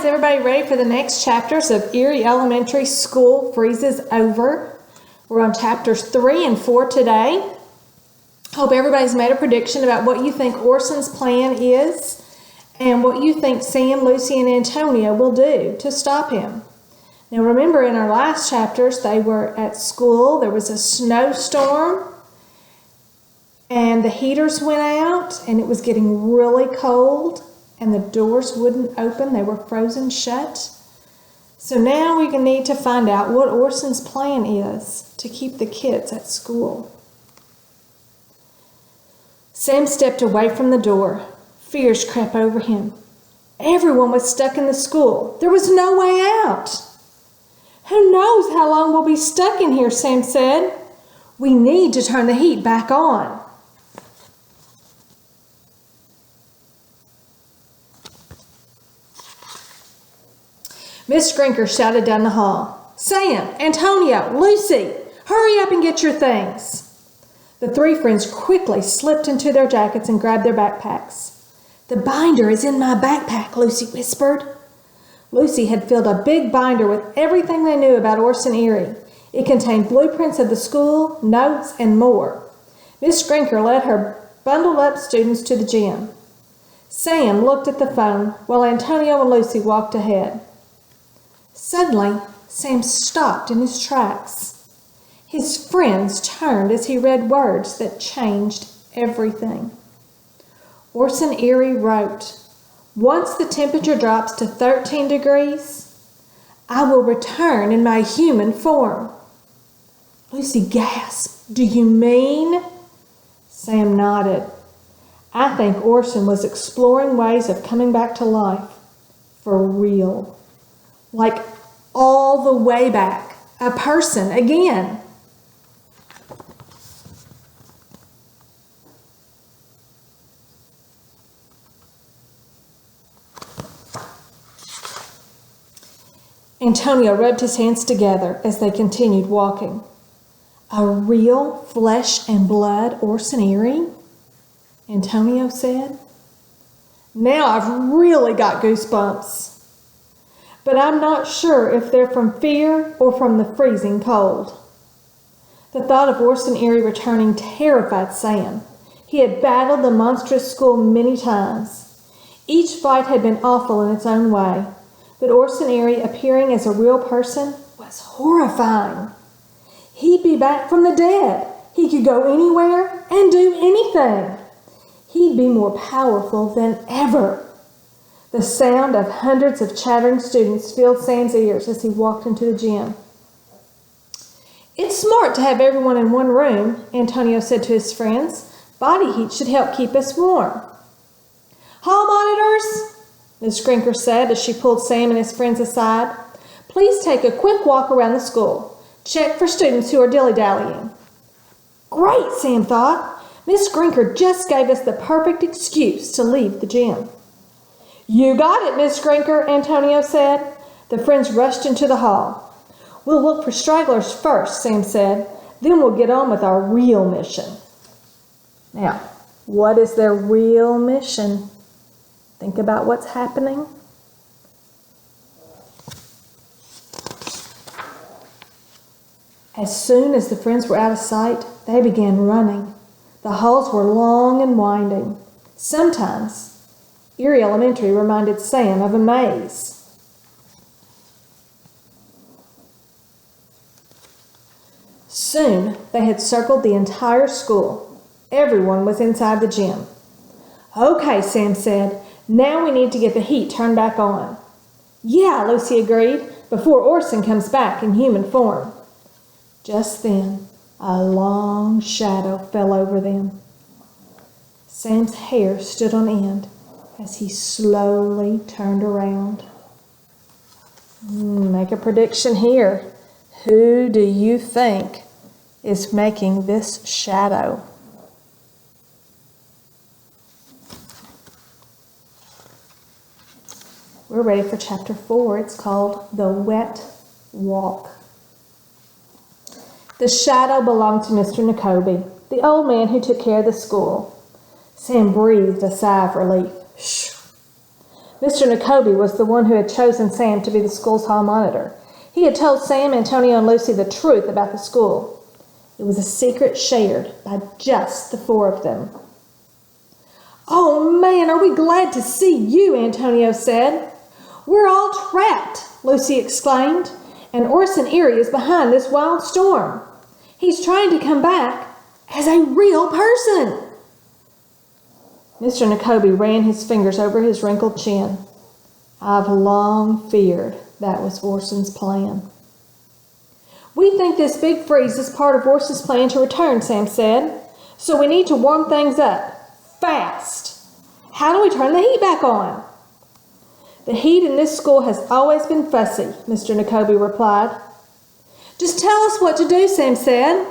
is everybody ready for the next chapters of Eerie Elementary School Freezes Over? We're on chapters 3 and 4 today. Hope everybody's made a prediction about what you think Orson's plan is and what you think Sam, Lucy, and Antonio will do to stop him. Now remember, in our last chapters, they were at school. There was a snowstorm and the heaters went out and it was getting really cold. And the doors wouldn't open. They were frozen shut. So now we need to find out what Orson's plan is to keep the kids at school. Sam stepped away from the door. Fears crept over him. Everyone was stuck in the school. There was no way out. Who knows how long we'll be stuck in here, Sam said. We need to turn the heat back on. Miss Grinker shouted down the hall, "Sam, Antonio, Lucy, hurry up and get your things." The three friends quickly slipped into their jackets and grabbed their backpacks. "The binder is in my backpack," Lucy whispered. Lucy had filled a big binder with everything they knew about Orson Eerie. It contained blueprints of the school, notes, and more. Miss Grinker led her bundled up students to the gym. Sam looked at the phone while Antonio and Lucy walked ahead. Suddenly, Sam stopped in his tracks. His friends turned as he read words that changed everything. Orson Eerie wrote, "Once the temperature drops to 13 degrees, I will return in my human form." Lucy gasped. "Do you mean?" Sam nodded. "I think Orson was exploring ways of coming back to life for real. Like all the way back, a person again." Antonio rubbed his hands together as they continued walking. "A real flesh and blood Orson Eerie?" Antonio said. "Now I've really got goosebumps. But I'm not sure if they're from fear or from the freezing cold." The thought of Orson Eerie returning terrified Sam. He had battled the monstrous school many times. Each fight had been awful in its own way, but Orson Eerie appearing as a real person was horrifying. He'd be back from the dead. He could go anywhere and do anything. He'd be more powerful than ever. The sound of hundreds of chattering students filled Sam's ears as he walked into the gym. "It's smart to have everyone in one room," Antonio said to his friends. "Body heat should help keep us warm." "Hall monitors," Ms. Grinker said as she pulled Sam and his friends aside. "Please take a quick walk around the school. Check for students who are dilly-dallying." Great, Sam thought. Ms. Grinker just gave us the perfect excuse to leave the gym. "You got it, Miss Grinker," Antonio said. The friends rushed into the hall. "We'll look for stragglers first," Sam said. "Then we'll get on with our real mission." Now, what is their real mission? Think about what's happening. As soon as the friends were out of sight, they began running. The halls were long and winding. Sometimes, Eerie Elementary reminded Sam of a maze. Soon, they had circled the entire school. Everyone was inside the gym. "Okay," Sam said, "now we need to get the heat turned back on." "Yeah," Lucy agreed, "before Orson comes back in human form." Just then, a long shadow fell over them. Sam's hair stood on end as he slowly turned around. Make a prediction here. Who do you think is making this shadow? We're ready for chapter 4. It's called The Wet Walk. The shadow belonged to Mr. Nakobe, the old man who took care of the school. Sam breathed a sigh of relief. Shh. Mr. Nakobe was the one who had chosen Sam to be the school's hall monitor. He had told Sam, Antonio, and Lucy the truth about the school. It was a secret shared by just the four of them. "Oh, man, are we glad to see you," Antonio said. "We're all trapped," Lucy exclaimed, "and Orson Eerie is behind this wild storm. He's trying to come back as a real person." Mr. Nakobe ran his fingers over his wrinkled chin. "I've long feared that was Orson's plan." "We think this big freeze is part of Orson's plan to return," Sam said. "So we need to warm things up. Fast. How do we turn the heat back on?" "The heat in this school has always been fussy," Mr. Nakobe replied. "Just tell us what to do," Sam said.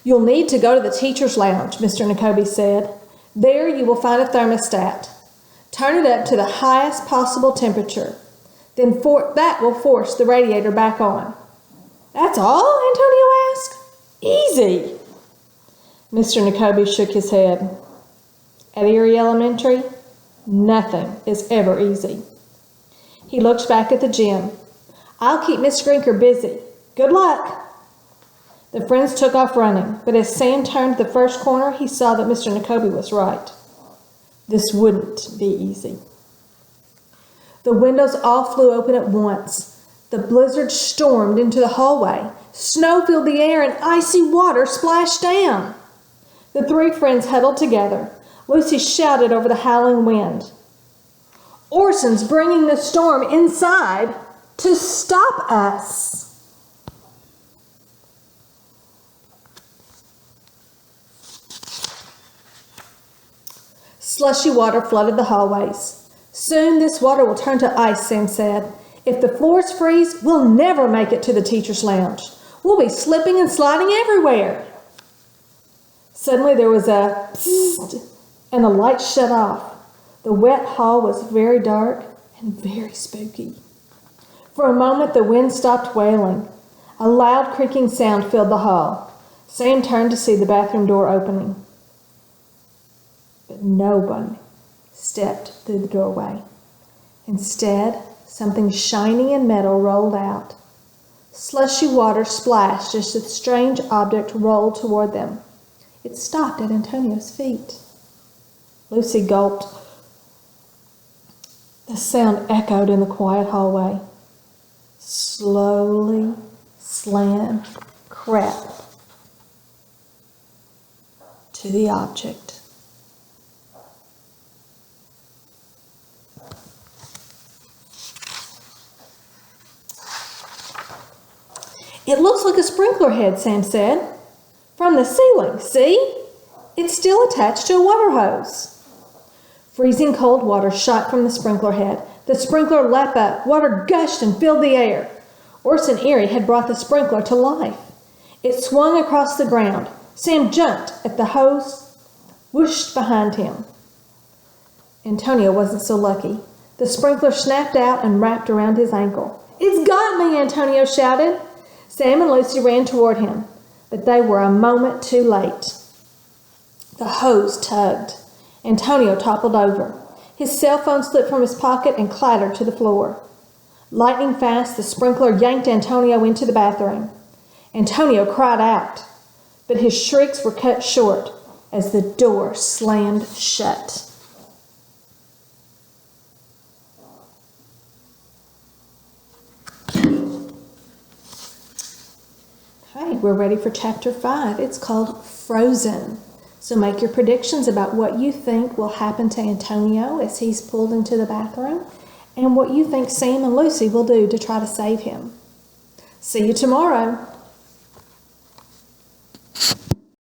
"You'll need to go to the teacher's lounge," Mr. Nakobe said. "There you will find a thermostat. Turn it up to the highest possible temperature. Then that will force the radiator back on." "That's all?" Antonio asked. "Easy." Mr. Nakobe shook his head. At Eerie Elementary, nothing is ever easy. He looked back at the gym. "I'll keep Miss Grinker busy. Good luck." The friends took off running, but as Sam turned the first corner, he saw that Mr. Nakobe was right. This wouldn't be easy. The windows all flew open at once. The blizzard stormed into the hallway. Snow filled the air and icy water splashed down. The three friends huddled together. Lucy shouted over the howling wind, "Orson's bringing the storm inside to stop us." Slushy water flooded the hallways. "Soon this water will turn to ice," Sam said. "If the floors freeze, we'll never make it to the teacher's lounge. We'll be slipping and sliding everywhere." Suddenly there was a psst, and the light shut off. The wet hall was very dark and very spooky. For a moment the wind stopped wailing. A loud creaking sound filled the hall. Sam turned to see the bathroom door opening. But no one stepped through the doorway. Instead, something shiny and metal rolled out. Slushy water splashed as the strange object rolled toward them. It stopped at Antonio's feet. Lucy gulped. The sound echoed in the quiet hallway. Slowly, Slam crept to the object. "It looks like a sprinkler head," Sam said. "From the ceiling, see? It's still attached to a water hose." Freezing cold water shot from the sprinkler head. The sprinkler leapt up. Water gushed and filled the air. Orson Eerie had brought the sprinkler to life. It swung across the ground. Sam jumped at the hose, whooshed behind him. Antonio wasn't so lucky. The sprinkler snapped out and wrapped around his ankle. "It's got me!" Antonio shouted. Sam and Lucy ran toward him, but they were a moment too late. The hose tugged. Antonio toppled over. His cell phone slipped from his pocket and clattered to the floor. Lightning fast, the sprinkler yanked Antonio into the bathroom. Antonio cried out, but his shrieks were cut short as the door slammed shut. Okay, we're ready for Chapter 5. It's called Frozen. So make your predictions about what you think will happen to Antonio as he's pulled into the bathroom and what you think Sam and Lucy will do to try to save him. See you tomorrow.